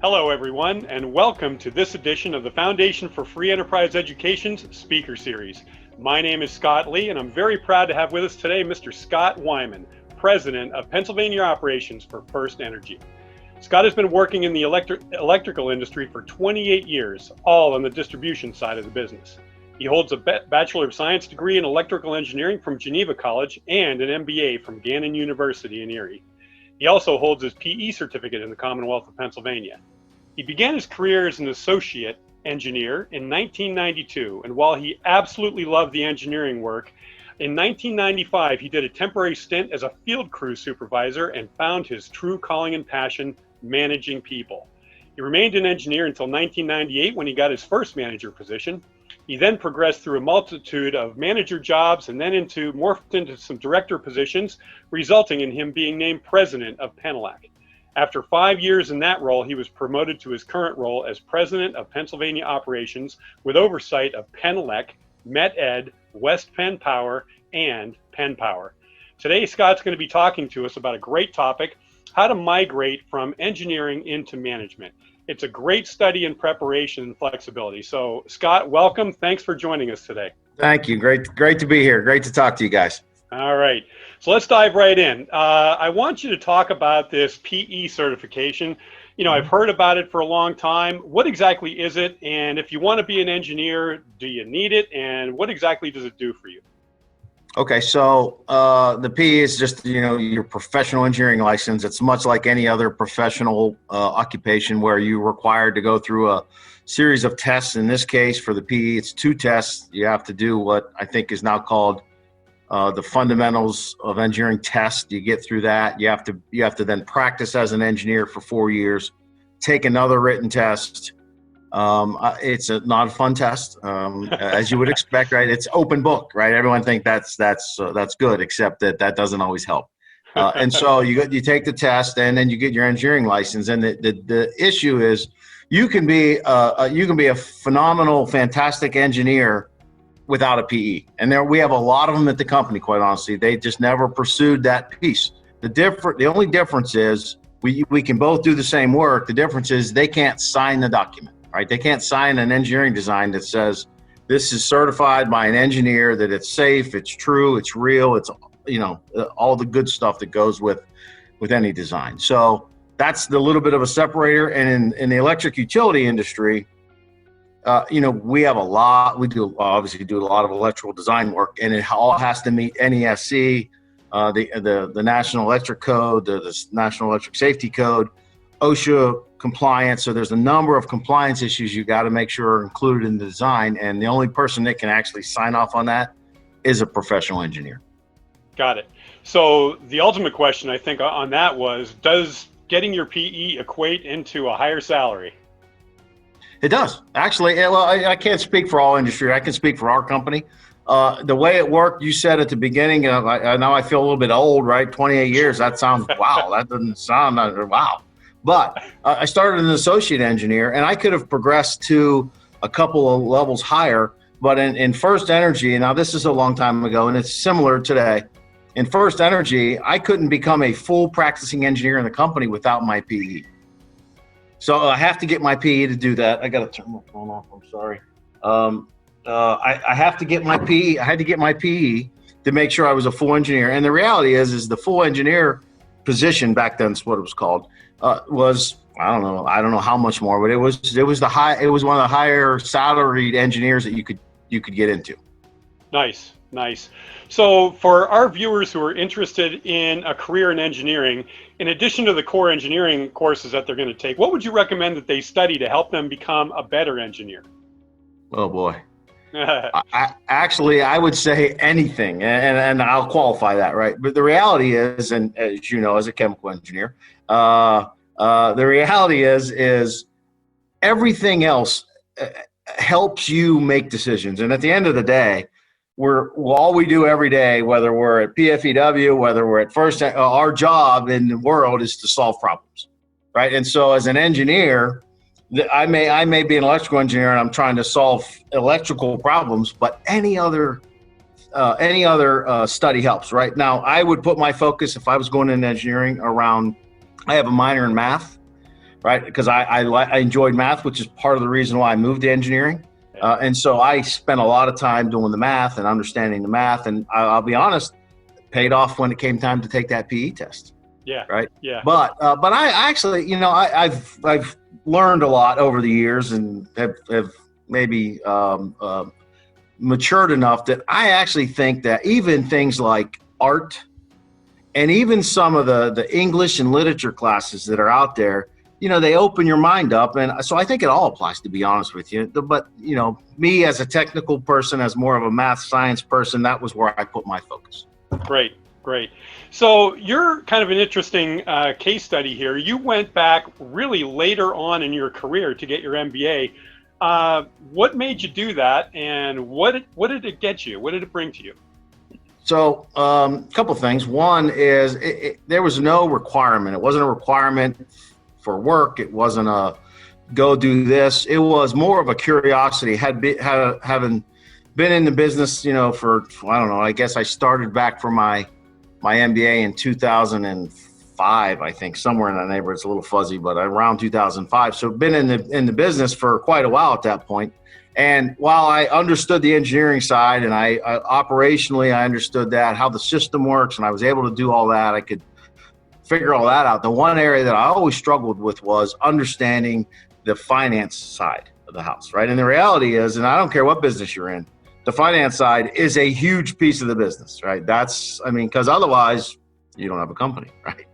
Hello, everyone, and welcome to this edition of the Foundation for Free Enterprise Education's Speaker Series. My name is Scott Lee, and I'm very proud to have with us today Mr. Scott Wyman, President of Pennsylvania Operations for FirstEnergy. Scott has been working in the electrical industry for 28 years, all on the distribution side of the business. He holds a Bachelor of Science degree in Electrical Engineering from Geneva College and an MBA from Gannon University in Erie. He also holds his PE certificate in the Commonwealth of Pennsylvania. He began his career as an associate engineer in 1992, and while he absolutely loved the engineering work, in 1995 he did a temporary stint as a field crew supervisor and found his true calling and passion, managing people. He remained an engineer until 1998 when he got his first manager position. He then progressed through a multitude of manager jobs and then morphed into some director positions, resulting in him being named president of Penelec. After 5 years in that role, he was promoted to his current role as president of Pennsylvania Operations with oversight of Penelec, MetEd, West Penn Power, and Penn Power. Today, Scott's going to be talking to us about a great topic, how to migrate from engineering into management. It's a great study in preparation and flexibility. So, Scott, welcome. Thanks for joining us today. Thank you. Great to be here. Great to talk to you guys. All right. So let's dive right in. I want you to talk about this PE certification. You know, I've heard about it for a long time. What exactly is it? And if you want to be an engineer, do you need it? And what exactly does it do for you? Okay, so the PE is just, your professional engineering license. It's much like any other professional occupation where you're required to go through a series of tests. In this case, for the PE, it's 2 tests. You have to do what I think is now called the fundamentals of engineering test. You get through that. You have to then practice as an engineer for 4 years, take another written test. It's not a fun test, as you would expect, right? It's open book, right? Everyone thinks that's good, except that doesn't always help. And so you take the test, and then you get your engineering license. And the issue is, you can be a phenomenal, fantastic engineer without a PE. And we have a lot of them at the company. Quite honestly, they just never pursued that piece. The only difference is we can both do the same work. The difference is they can't sign the document. Right? They can't sign an engineering design that says this is certified by an engineer, that it's safe, it's true, it's real, it's all the good stuff that goes with any design. So that's the little bit of a separator. And in the electric utility industry, we have obviously do a lot of electrical design work, and it all has to meet NESC, the National Electric Code, the National Electric Safety Code, OSHA compliance. So there's a number of compliance issues you got to make sure are included in the design, and the only person that can actually sign off on that is a professional engineer. Got it. So the ultimate question I think on that was, does getting your PE equate into a higher salary? It does. Actually, well, I can't speak for all industry. I can speak for our company. The way it worked, you said at the beginning, now I feel a little bit old, right? 28 years, that sounds, wow, that doesn't sound, wow. But I started as an associate engineer, and I could have progressed to a couple of levels higher. But in FirstEnergy, now this is a long time ago, and it's similar today. In FirstEnergy, I couldn't become a full practicing engineer in the company without my PE. So I have to get my PE to do that. I got to turn my phone off. I'm sorry. I have to get my PE. I had to get my PE to make sure I was a full engineer. And the reality is the full engineer position back then is what it was called. Was I don't know how much more, but it was one of the higher salaried engineers that you could get into. Nice. So for our viewers who are interested in a career in engineering, in addition to the core engineering courses that they're going to take, what would you recommend that they study to help them become a better engineer? Oh boy. I would say anything, and I'll qualify that, right? But the reality is, and as you know, as a chemical engineer, the reality is everything else helps you make decisions. And at the end of the day, all we do every day, whether we're at PFEW, whether we're at First, our job in the world is to solve problems, right? And so as an engineer, I may be an electrical engineer and I'm trying to solve electrical problems, but any other study helps. Right now, I would put my focus, if I was going into engineering, around. I have a minor in math, right? Because I enjoyed math, which is part of the reason why I moved to engineering. And so I spent a lot of time doing the math and understanding the math. And I'll be honest, paid off when it came time to take that PE test. Yeah. Right. Yeah. But I actually, I've learned a lot over the years and have maybe matured enough that I actually think that even things like art and even some of the English and literature classes that are out there, they open your mind up. And so I think it all applies, to be honest with you. But, me as a technical person, as more of a math science person, that was where I put my focus. Great. So you're kind of an interesting case study here. You went back really later on in your career to get your MBA. What made you do that, and what did it get you? What did it bring to you? So a couple of things. One is there was no requirement. It wasn't a requirement for work. It wasn't a go do this. It was more of a curiosity. Having been in the business, for, I don't know, I guess I started back for my MBA in 2005, I think, somewhere in that neighborhood. It's a little fuzzy, but around 2005. So been in the business for quite a while at that point. And while I understood the engineering side and I operationally, I understood that, how the system works, and I was able to do all that, I could figure all that out. The one area that I always struggled with was understanding the finance side of the house, right? And the reality is, and I don't care what business you're in, the finance side is a huge piece of the business, right? Because otherwise you don't have a company, right?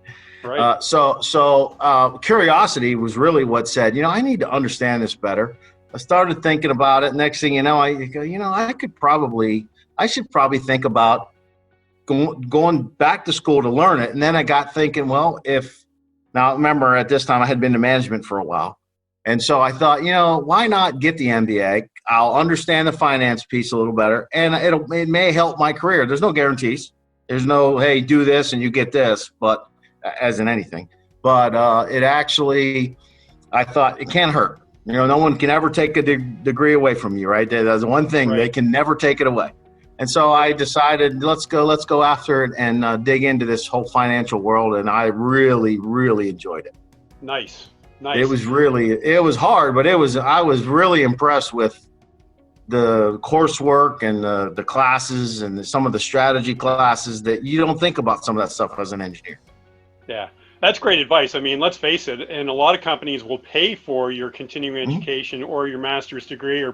Right. So curiosity was really what said, I need to understand this better. I started thinking about it. Next thing you know, I should probably think about going back to school to learn it. And then I got thinking, now remember at this time I had been in management for a while. And so I thought, why not get the MBA? I'll understand the finance piece a little better, and it may help my career. There's no guarantees. There's no, hey, do this and you get this, but as in anything. But it actually, I thought it can't hurt. No one can ever take a degree away from you, right? That's one thing. Right. They can never take it away. And so I decided, let's go after it and dig into this whole financial world. And I really, really enjoyed it. Nice. It was hard, but I was really impressed with the coursework and the classes and some of the strategy classes that you don't think about some of that stuff as an engineer. Yeah. That's great advice. I mean, let's face it, and a lot of companies will pay for your continuing education or your master's degree or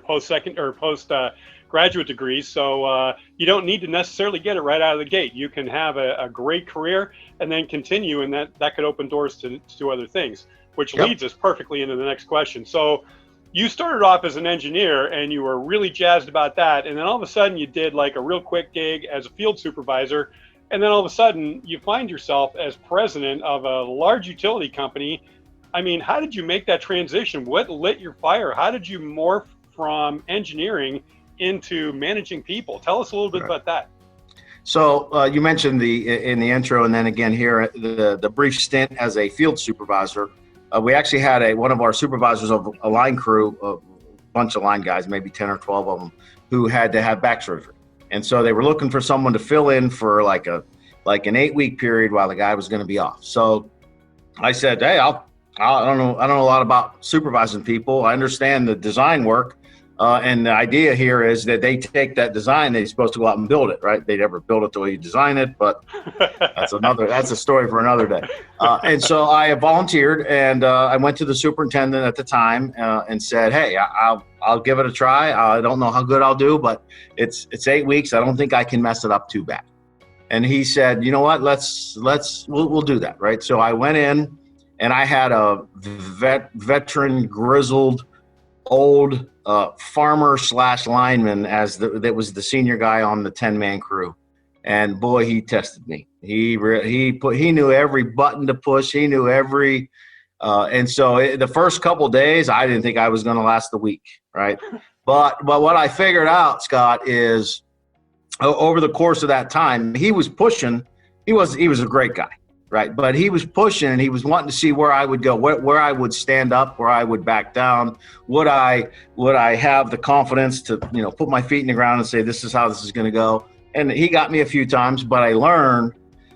graduate degrees. So you don't need to necessarily get it right out of the gate. You can have a great career and then continue, and that could open doors to other things, which leads us perfectly into the next question. So you started off as an engineer and you were really jazzed about that. And then all of a sudden you did like a real quick gig as a field supervisor. And then all of a sudden you find yourself as president of a large utility company. I mean, how did you make that transition? What lit your fire? How did you morph from engineering into managing people? Tell us a little bit about that. So you mentioned in the intro, and then again here, the brief stint as a field supervisor. We actually had one of our supervisors of a line crew, a bunch of line guys, maybe 10 or 12 of them, who had to have back surgery. And so they were looking for someone to fill in for like an 8-week period while the guy was going to be off. So I said, hey, I don't know a lot about supervising people. I understand the design work. And the idea here is that they take that design, they're supposed to go out and build it, right? They never build it the way you design it, but that's a story for another day. And so I volunteered, and I went to the superintendent at the time and said, hey, I'll give it a try. I don't know how good I'll do, but it's 8 weeks. I don't think I can mess it up too bad. And he said, you know what, we'll do that, right? So I went in, and I had a veteran, grizzled, old farmer / lineman that was the senior guy on the 10-man crew. And boy, he tested me. He knew every button to push. He knew every, and so the first couple of days, I didn't think I was going to last the week, right? But what I figured out, Scott, is over the course of that time, he was pushing. He was a great guy, right? But he was pushing, and he was wanting to see where I would go, where I would stand up, where I would back down. Would I have the confidence to put my feet in the ground and say, this is how this is going to go? And he got me a few times, but I learned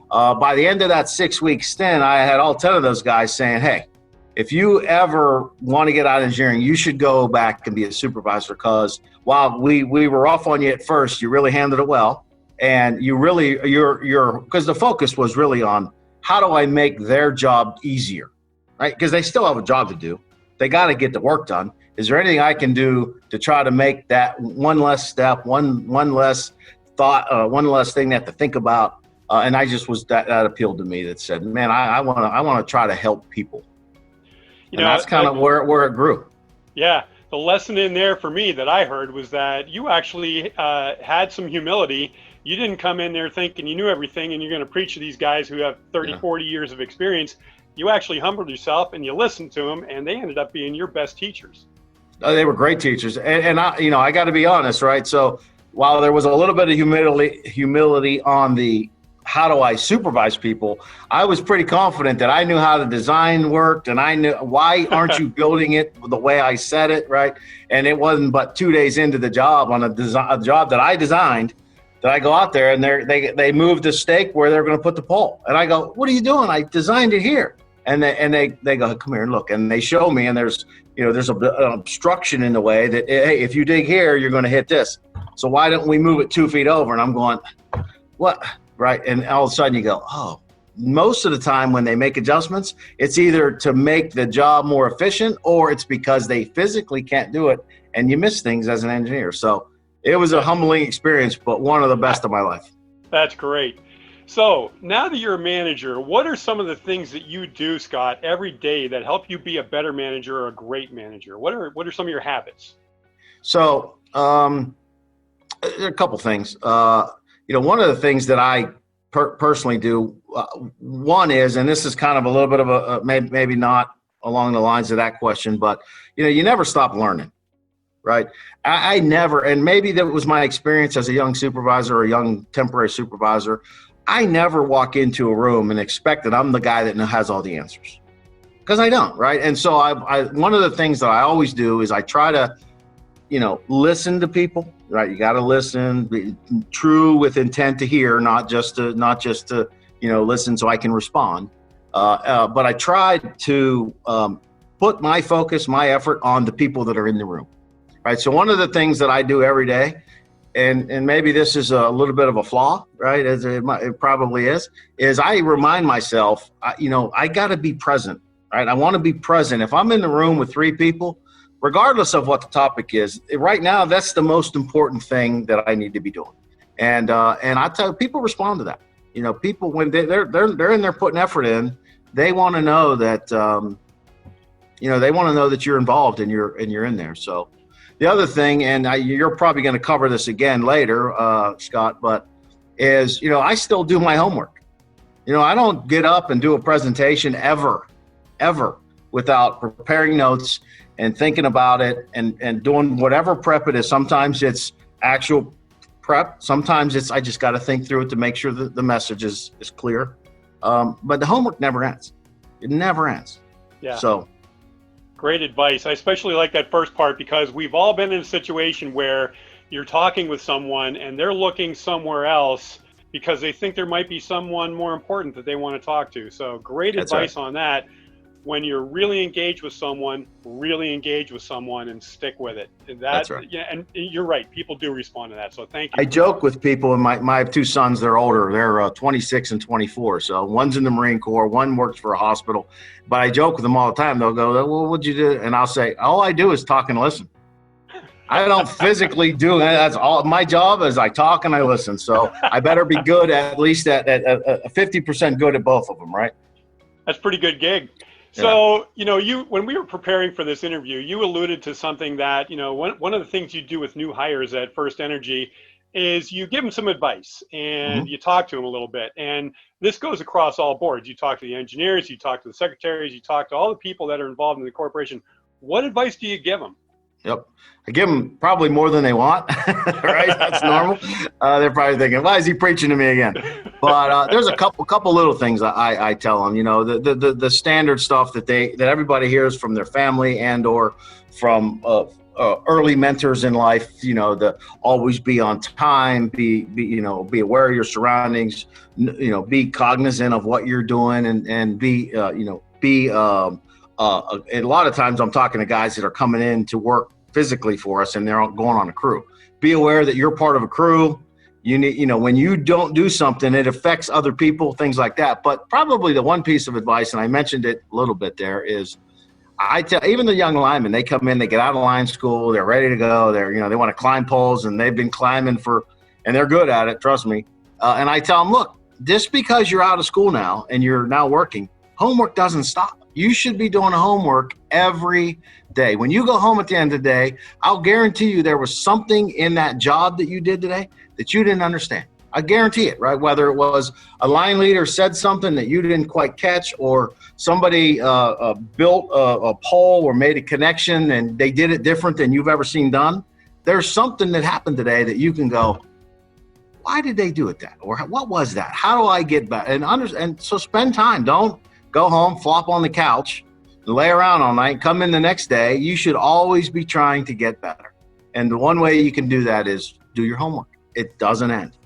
by the end of that 6-week stint, I had all 10 of those guys saying, hey, if you ever want to get out of engineering, you should go back and be a supervisor, because while we were off on you at first, you really handled it well. And because the focus was really on how do I make their job easier, right? Because they still have a job to do. They got to get the work done. Is there anything I can do to try to make that one less step, one less thought, one less thing they have to think about? And I just that appealed to me, that said, man, I want to try to help people. And that's kind of where it grew. Yeah. The lesson in there for me that I heard was that you actually had some humility. You didn't come in there thinking you knew everything and you're going to preach to these guys who have 30, 40 years of experience. You actually humbled yourself and you listened to them, and they ended up being your best teachers. They were great teachers. And I got to be honest, right? So while there was a little bit of humility on the how do I supervise people, I was pretty confident that I knew how the design worked, and I knew, why aren't you building it the way I said it, right? And it wasn't but 2 days into the job on a job that I designed that I go out there and they moved the stake where they're going to put the pole. And I go, what are you doing? I designed it here. And they go, come here and look. And they show me, and there's an obstruction in the way that, hey, if you dig here, you're going to hit this. So why don't we move it 2 feet over? And I'm going, what? Right. And all of a sudden you go, oh, most of the time when they make adjustments, it's either to make the job more efficient or it's because they physically can't do it, and you miss things as an engineer. So it was a humbling experience, but one of the best of my life. That's great. So now that you're a manager, what are some of the things that you do, Scott, every day that help you be a better manager or a great manager? What are some of your habits? So there are a couple things. One of the things that I personally do, one is, and this is kind of a little bit of a maybe not along the lines of that question, but you never stop learning, right? I never, and maybe that was my experience as a young supervisor or a young temporary supervisor. I never walk into a room and expect that I'm the guy that has all the answers, because I don't, right? And so one of the things that I always do is I try to, listen to people, right? You got to listen, be true with intent to hear, not just to listen so I can respond. But I tried to put my focus, my effort on the people that are in the room, right? So one of the things that I do every day, and maybe this is a little bit of a flaw, right? As it probably is I remind myself, I got to be present, right? I want to be present. If I'm in the room with 3 people, regardless of what the topic is, right now, that's the most important thing that I need to be doing. And I tell people, respond to that. People, when they're in there putting effort in, they want to know that, they want to know that you're involved and you're in there. So the other thing, and you're probably going to cover this again later, Scott, but is, I still do my homework. I don't get up and do a presentation ever without preparing notes and thinking about it and doing whatever prep it is. Sometimes it's actual prep. Sometimes it's, I just got to think through it to make sure that the message is clear. But the homework never ends. It never ends. Yeah. So. Great advice. I especially like that first part, because we've all been in a situation where you're talking with someone and they're looking somewhere else because they think there might be someone more important that they want to talk to. So great advice on that. When you're really engaged with someone and stick with it. That's right. Yeah, and you're right. People do respond to that. So thank you. I joke with people, and my 2 sons, they're older. They're 26 and 24. So one's in the Marine Corps, one works for a hospital. But I joke with them all the time. They'll go, well, what'd you do? And I'll say, all I do is talk and listen. I don't physically do that. That's all. My job is I talk and I listen. So I better be good, at least at 50% good at both of them, right? That's a pretty good gig. So, when we were preparing for this interview, you alluded to something that, one of the things you do with new hires at FirstEnergy is you give them some advice and you talk to them a little bit. And this goes across all boards. You talk to the engineers, you talk to the secretaries, you talk to all the people that are involved in the corporation. What advice do you give them? Yep. I give them probably more than they want, right? That's normal. They're probably thinking, why is he preaching to me again? But there's a couple little things I tell them, the standard stuff that everybody hears from their family and or from early mentors in life, the always be on time, be aware of your surroundings, be cognizant of what you're doing and be a lot of times I'm talking to guys that are coming in to work physically for us, and they're going on a crew. Be aware that you're part of a crew. You need, when you don't do something, it affects other people, things like that. But probably the one piece of advice, and I mentioned it a little bit there, is I tell even the young linemen, they come in, they get out of line school, they're ready to go. They want to climb poles, and they've been climbing and they're good at it. Trust me. And I tell them, look, just because you're out of school now and you're now working, homework doesn't stop. You should be doing homework every day. When you go home at the end of the day, I'll guarantee you there was something in that job that you did today that you didn't understand. I guarantee it, right? Whether it was a line leader said something that you didn't quite catch, or somebody built a pole or made a connection and they did it different than you've ever seen done. There's something that happened today that you can go, why did they do it that? Or what was that? How do I get back? And so spend time. Don't go home, flop on the couch, lay around all night, come in the next day. You should always be trying to get better. And the one way you can do that is do your homework. It doesn't end,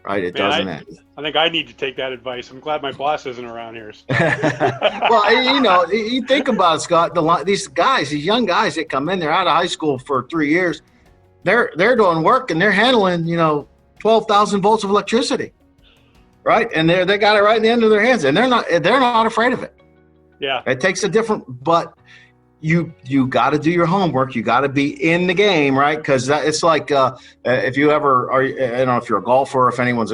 right? It doesn't end. I think I need to take that advice. I'm glad my boss isn't around here. Well, you think about it, Scott, these young guys that come in, they're out of high school for 3 years. They're doing work and they're handling, 12,000 volts of electricity. Right. And they got it right in the end of their hands, and they're not afraid of it. Yeah. It takes but you got to do your homework. You got to be in the game, right? Because it's like if you ever are, I don't know if you're a golfer, or if anyone's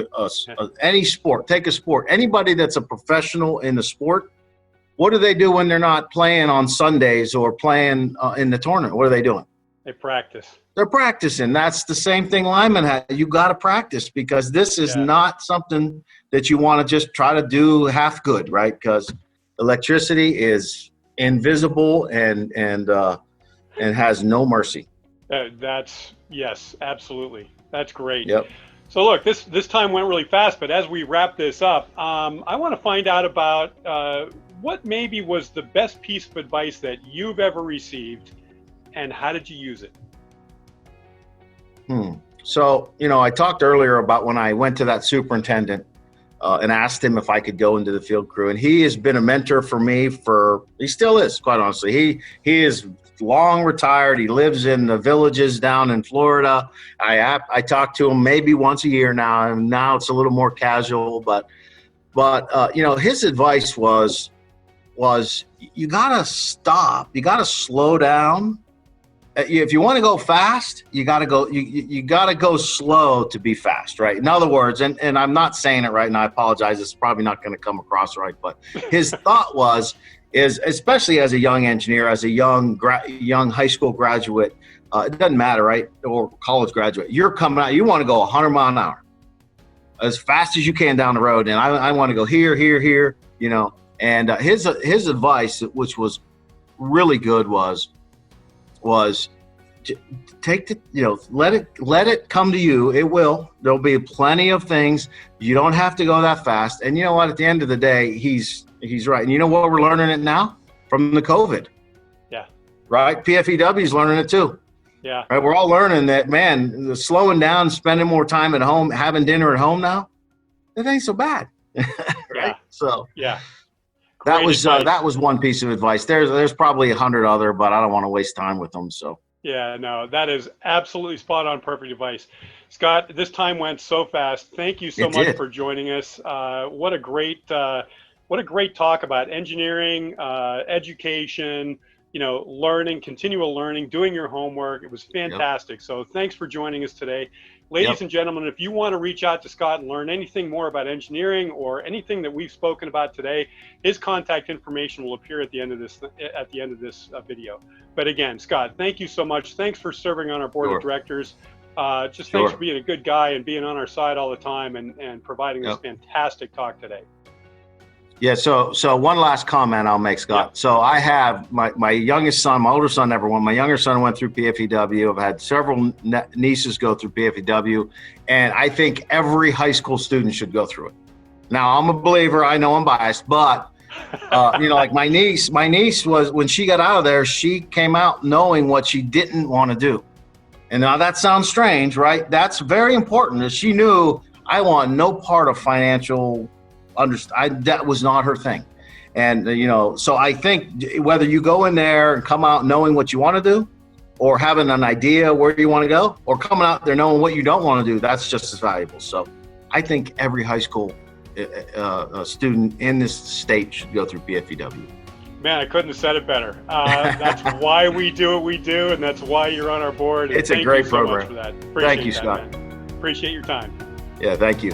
any sport, take a sport. Anybody that's a professional in the sport, what do they do when they're not playing on Sundays or playing in the tournament? What are they doing? They practice. They're practicing. That's the same thing linemen have. You got to practice, because this is not something that you want to just try to do half good, right? Because electricity is invisible and has no mercy. Yes, absolutely. That's great. Yep. So look, this time went really fast, but as we wrap this up, I want to find out about what maybe was the best piece of advice that you've ever received, and how did you use it? So, I talked earlier about when I went to that superintendent and asked him if I could go into the field crew. And he has been a mentor for me he still is, quite honestly. He is long retired. He lives in the villages down in Florida. I talk to him maybe once a year now, and now it's a little more casual. But his advice was you got to stop. You got to slow down. If you want to go fast, you got to go. You got to go slow to be fast, right? In other words, and I'm not saying it right, and I apologize. It's probably not going to come across right, but his thought is especially as a young engineer, as a young high school graduate, it doesn't matter, right? Or college graduate, you're coming out. You want to go 100 mile an hour as fast as you can down the road, and I want to go here, And his advice, which was really good, was to take let it come to you. It will. There'll be plenty of things. You don't have to go that fast. And you know what? At the end of the day, he's right. And you know what? We're learning it now from the COVID. Yeah. Right. PFEW is learning it too. Yeah. Right. We're all learning that, man. The slowing down, spending more time at home, having dinner at home now, it ain't so bad. Right. Yeah. So. Yeah. That was one piece of advice. There's probably 100 other, but I don't want to waste time with them. So. Yeah, no, that is absolutely spot on, perfect advice. Scott, this time went so fast. Thank you so much for joining us. What a great talk about engineering, education, learning, continual learning, doing your homework. It was fantastic. Yep. So thanks for joining us today. Ladies and gentlemen, if you want to reach out to Scott and learn anything more about engineering or anything that we've spoken about today, his contact information will appear at the end of this video. But again, Scott, thank you so much. Thanks for serving on our board of directors. Thanks for being a good guy and being on our side all the time and providing this fantastic talk today. Yeah, so one last comment I'll make, Scott. Yep. So I have my youngest son, my older son never went. My younger son went through PFEW. I've had several nieces go through PFEW, and I think every high school student should go through it. Now, I'm a believer. I know I'm biased, but like my niece was, when she got out of there, she came out knowing what she didn't want to do. And now that sounds strange, right? That's very important. She knew, I want no part of financial. That was not her thing. And, so I think whether you go in there and come out knowing what you want to do, or having an idea where you want to go, or coming out there knowing what you don't want to do, that's just as valuable. So I think every high school student in this state should go through PFEW. Man, I couldn't have said it better. That's why we do what we do, and that's why you're on our board. It's a great program. Thank you so much for that. Appreciate Thank you, that, Scott. Man. Appreciate your time. Yeah, thank you.